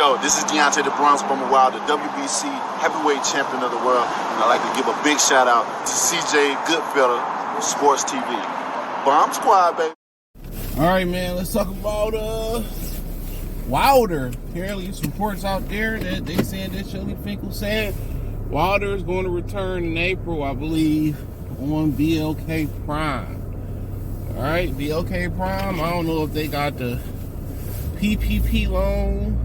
Yo, this is Deontay the Bronx Bummer Wild, the WBC heavyweight champion of the world. And I'd like to give a big shout out to CJ Goodfellow, Sports TV. Bomb Squad, baby. All right, man, let's talk about Wilder. Apparently, some reports out there that they saying that Shirley Finkel said Wilder is going to return in April, I believe, on BLK Prime. All right, BLK Prime. I don't know if they got the PPP loan,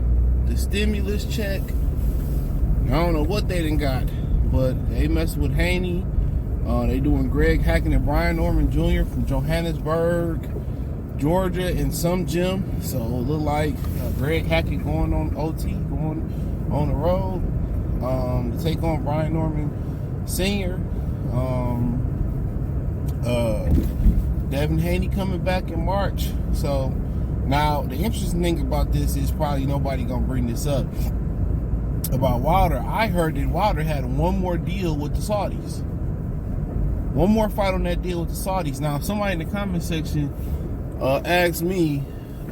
the stimulus check. I don't know what they done got, but they messing with Haney. They doing Greg Hackett and Brian Norman Jr. from Johannesburg, Georgia, in some gym. So it look like Greg Hackett going on OT, going on the road to take on Brian Norman Sr. Devin Haney coming back in March. So now the interesting thing about this is probably nobody gonna bring this up about Wilder. I heard that Wilder had one more deal with the Saudis. One more fight on that deal with the Saudis. Now, if somebody in the comment section asked me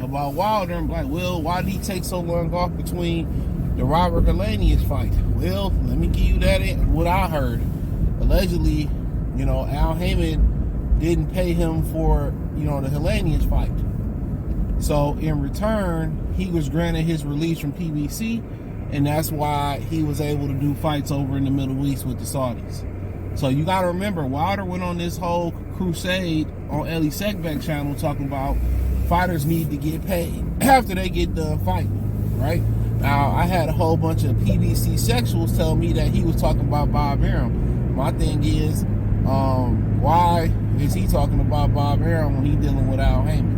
about Wilder, I'm like, well, why did he take so long off between the Robert Helenius fight? Well, let me give you that, what I heard. Allegedly, Al Heyman didn't pay him for, the Helenius fight. So, in return, he was granted his release from PBC, and that's why he was able to do fights over in the Middle East with the Saudis. So you got to remember, Wilder went on this whole crusade on Ellie Seckbeck channel talking about fighters need to get paid after they get done fighting, right? Now, I had a whole bunch of PBC sexuals tell me that he was talking about Bob Arum. My thing is, why is he talking about Bob Arum when he's dealing with Al Heyman?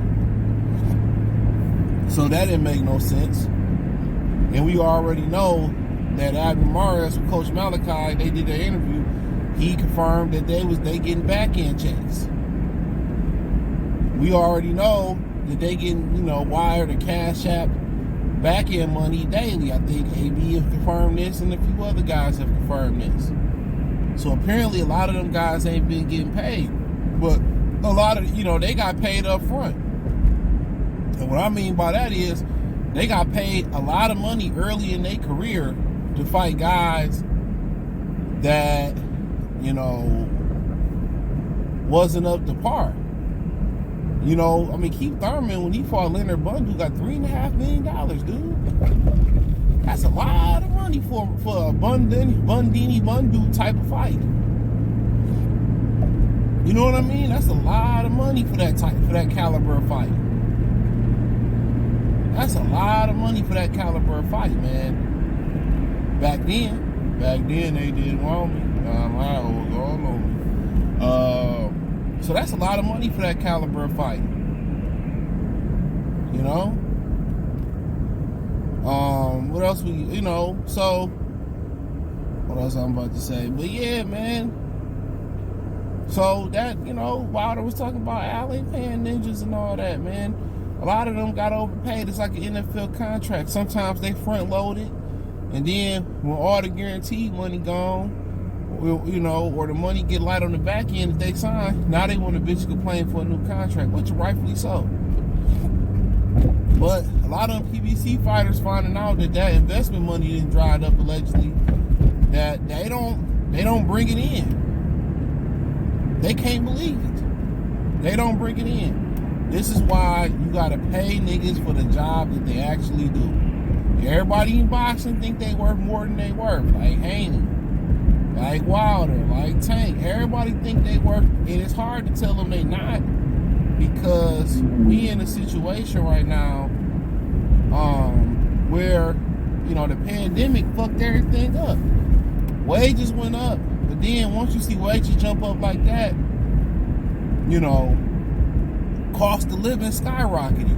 So that didn't make no sense. And we already know that Abner Mares with Coach Malachi, they did their interview. He confirmed that they getting back-end checks. We already know that they getting, Wired or Cash App back-end money daily. I think AB have confirmed this, and a few other guys have confirmed this. So apparently a lot of them guys ain't been getting paid. But a lot of, they got paid up front. And what I mean by that is they got paid a lot of money early in their career to fight guys that, wasn't up to par. Keith Thurman, when he fought Leonard Bundu, got $3.5 million, dude. That's a lot of money for a Bundini Bundu type of fight. You know what I mean? That's a lot of money for that caliber of fight. That's a lot of money for that caliber of fight, man. Back then they didn't want me. So that's a lot of money for that caliber of fight. What else so what else I'm about to say? But yeah, man. So that, Wilder was talking about Al ain't paying ninjas and all that, man. A lot of them got overpaid. It's like an NFL contract. Sometimes they front load it, and then when all the guaranteed money gone, or the money get light on the back end if they sign, now they want to bitch complain for a new contract, which rightfully so. But a lot of them PBC fighters finding out that investment money didn't dried up allegedly, that they don't bring it in. They can't believe it. They don't bring it in. This is why you gotta pay niggas for the job that they actually do. Everybody in boxing think they worth more than they worth, like Haney, like Wilder, like Tank. Everybody think they worth, and it's hard to tell them they not, because we in a situation right now where the pandemic fucked everything up. Wages went up, but then once you see wages jump up like that, cost of living skyrocketed.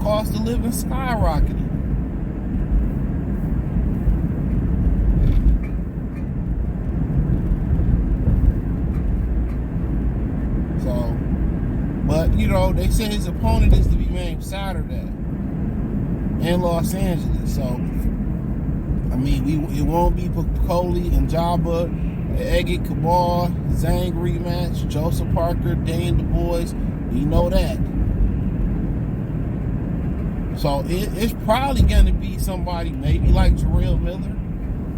Cost of living skyrocketed. So, but they say his opponent is to be named Saturday in Los Angeles. So, it won't be Piccoli and Jabba, Eggett Cabal, Zhang rematch, Joseph Parker, Dane Du Bois. We know that. So it's probably going to be somebody maybe like Jarrell Miller.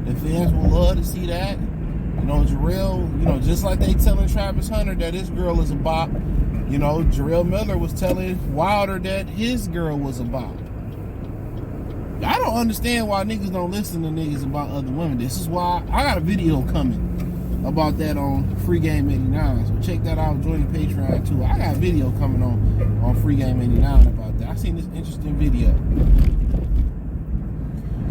The fans will love to see that. You know, Jarrell, just like they telling Travis Hunter that his girl is a bop, Jarrell Miller was telling Wilder that his girl was a bop. I don't understand why niggas don't listen to niggas about other women. This is why I got a video coming about that on Free Game 89. So check that out. Join the Patreon too. I got a video coming on Free Game 89 about that. I seen this interesting video.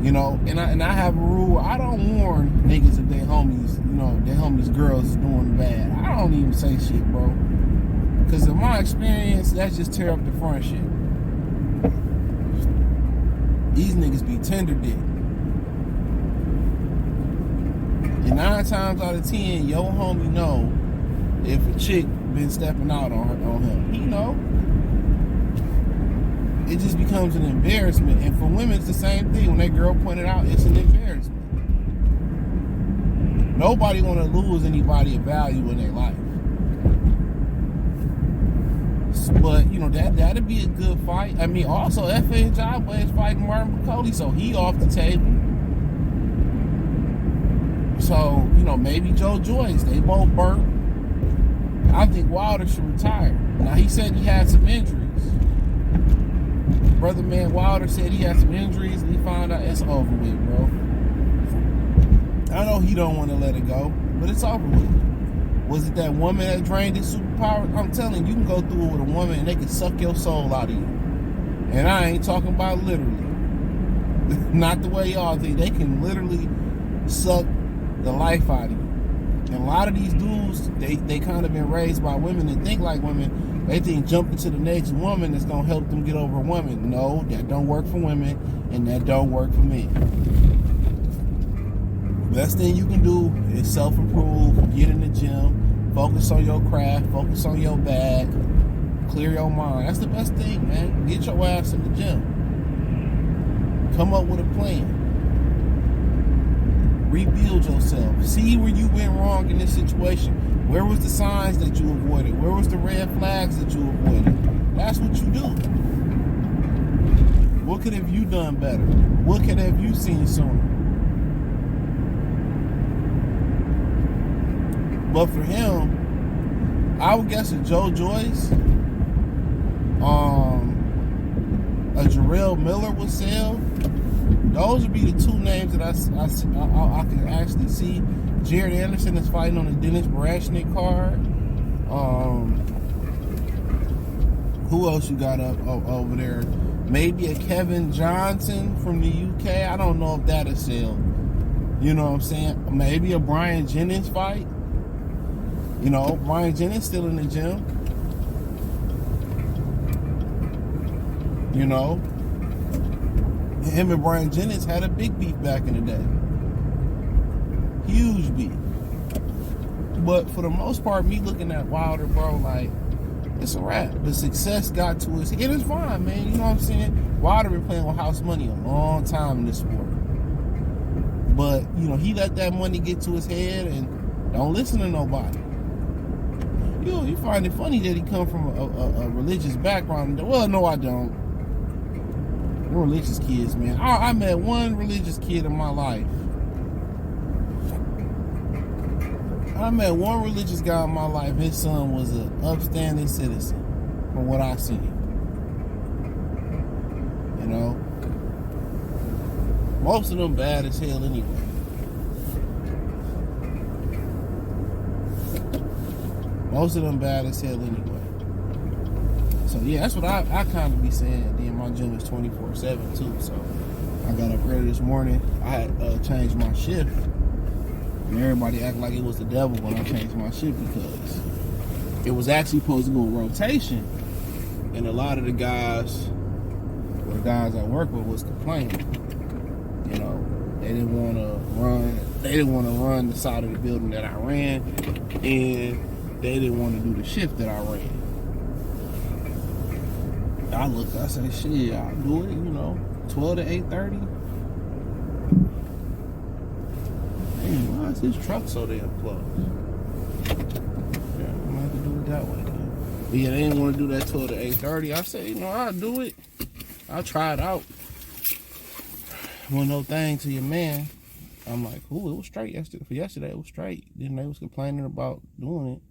And I have a rule. I don't warn niggas if their homies, their homies' girls is doing bad. I don't even say shit, bro. Because in my experience, that's just tear up the friendship. These niggas be tender dick. And 9 times out of 10, your homie know if a chick been stepping out on him. He know. It just becomes an embarrassment. And for women, it's the same thing. When that girl pointed out, it's an embarrassment. Nobody want to lose anybody of value in their life. But, that'd be a good fight. I mean, also, F.A. and Jabba is fighting Martin McCauley, so he off the table. So, maybe Joe Joyce. They both burnt. I think Wilder should retire. Now, he said he had some injuries. Brother man Wilder said he had some injuries, and he found out it's over with, bro. I know he don't want to let it go, but it's over with. Was it that woman that drained his superpower? I'm telling you, can go through it with a woman and they can suck your soul out of you. And I ain't talking about literally. Not the way y'all think. They can literally suck the life out of you. And a lot of these dudes, they kind of been raised by women and think like women. They think jumping to the next woman is going to help them get over a woman. No, that don't work for women, and that don't work for men. Best thing you can do is self-improve, get in the gym, focus on your craft, focus on your bag, clear your mind. That's the best thing, man. Get your ass in the gym. Come up with a plan. Rebuild yourself. See where you went wrong in this situation. Where was the signs that you avoided? Where was the red flags that you avoided? That's what you do. What could have you done better? What could have you seen sooner? But for him, I would guess a Joe Joyce, a Jarrell Miller would sell. Those would be the two names that I can actually see. Jared Anderson is fighting on the Dennis Barashnik card. Who else you got up over there? Maybe a Kevin Johnson from the UK. I don't know if that'll sell. You know what I'm saying? Maybe a Brian Jennings fight. Brian Jennings still in the gym. Him and Brian Jennings had a big beef back in the day. Huge beef. But for the most part, me looking at Wilder, bro, like, it's a wrap. The success got to his head. It's fine, man. You know what I'm saying? Wilder been playing with house money a long time in this sport. But, he let that money get to his head and don't listen to nobody. You find it funny that he come from a religious background. Well, no, I don't. We're religious kids, man. I met one religious kid in my life. I met one religious guy in my life. His son was an upstanding citizen, from what I seen. Most of them bad as hell anyway. Most of them bad as hell anyway. So yeah, that's what I kind of be saying. Then my gym is 24/7 too. So I got up early this morning. I had changed my shift. And everybody act like it was the devil when I changed my shift because it was actually supposed to go in rotation. And a lot of the guys, or the guys I work with, was complaining. They didn't want to run. They didn't want to run the side of the building that I ran, and they didn't want to do the shift that I ran. I looked. I said, "Shit, I'll do it." 12 to 8:30. Damn, why is this truck so damn close? Yeah, I'm gonna have to do it that way. Then. But yeah, they didn't want to do that 12 to 8:30. I said, I'll do it. I'll try it out. One no thing to your man. I'm like, ooh, it was straight yesterday. For yesterday, it was straight. Then they was complaining about doing it.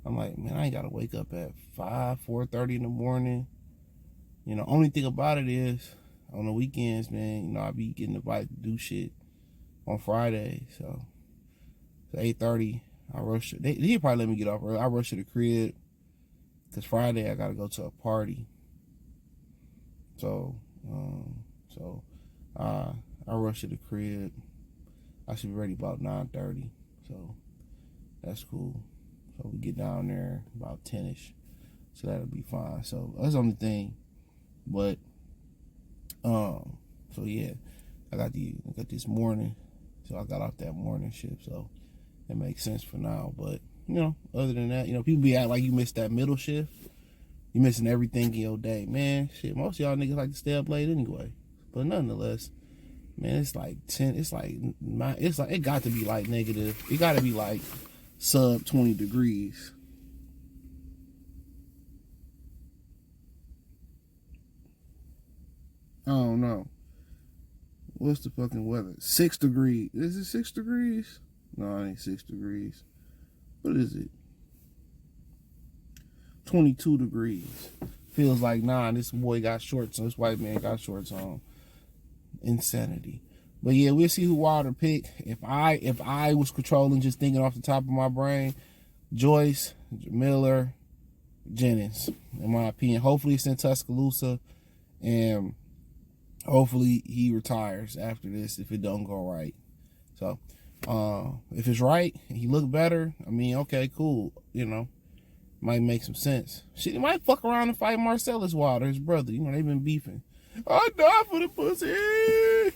I'm like, man, I ain't gotta wake up at 4:30 in the morning. You know, only thing about it is, on the weekends, man, you know, I be getting invited to do shit on Friday. So, 8:30, I rush it. He'll probably let me get off early. I rush to the crib, because Friday I gotta go to a party. So, I rush to the crib. I should be ready about 9:30. So, that's cool. So, we get down there about 10-ish. So, that'll be fine. So, that's the only thing. But, so yeah, I got this morning. So, I got off that morning shift. So, it makes sense for now. But, you know, other than that, you know, people be acting like you missed that middle shift. You missing everything in your day. Man, shit, most of y'all niggas like to stay up late anyway. But nonetheless, man, it's like 10, it got to be like negative. It got to be like sub 20 degrees. I don't know. What's the fucking weather? 6 degrees. Is it 6 degrees? No, it ain't 6 degrees. What is it? 22 degrees. Feels like, nah, this boy got shorts on. This white man got shorts on. Insanity. But yeah, we'll see who Wilder pick. If I was controlling, just thinking off the top of my brain, Joyce, Miller, Jennings, in my opinion. Hopefully it's in Tuscaloosa, and hopefully he retires after this if it don't go right. So, if it's right and he look better, I mean, okay, cool, you know, might make some sense. Shit, he might fuck around and fight Marcellus Wilder, his brother. You know, they've been beefing. I die for the pussy.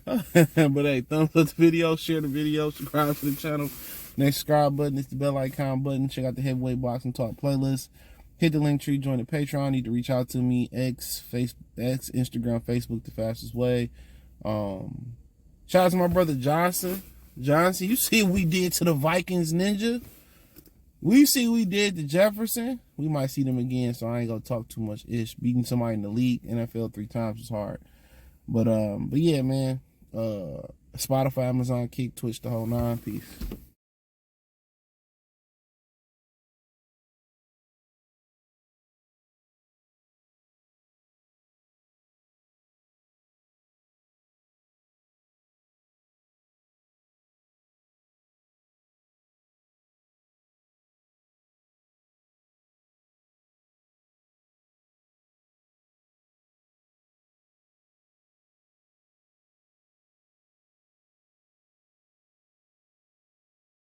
But hey, thumbs up the video, share the video, subscribe to the channel. Next subscribe button is the bell icon button. Check out the Heavyweight Boxing Talk playlist. Hit the link tree, join the Patreon. Need to reach out to me. X, Instagram, Facebook, the fastest way. Shout out to my brother Johnson. You see what we did to the Vikings, Ninja? We see what we did to Jefferson. We might see them again, so I ain't gonna talk too much ish. Beating somebody in the league, NFL 3 times is hard. But yeah, man. Spotify, Amazon, Kick, Twitch, the whole 9. Peace.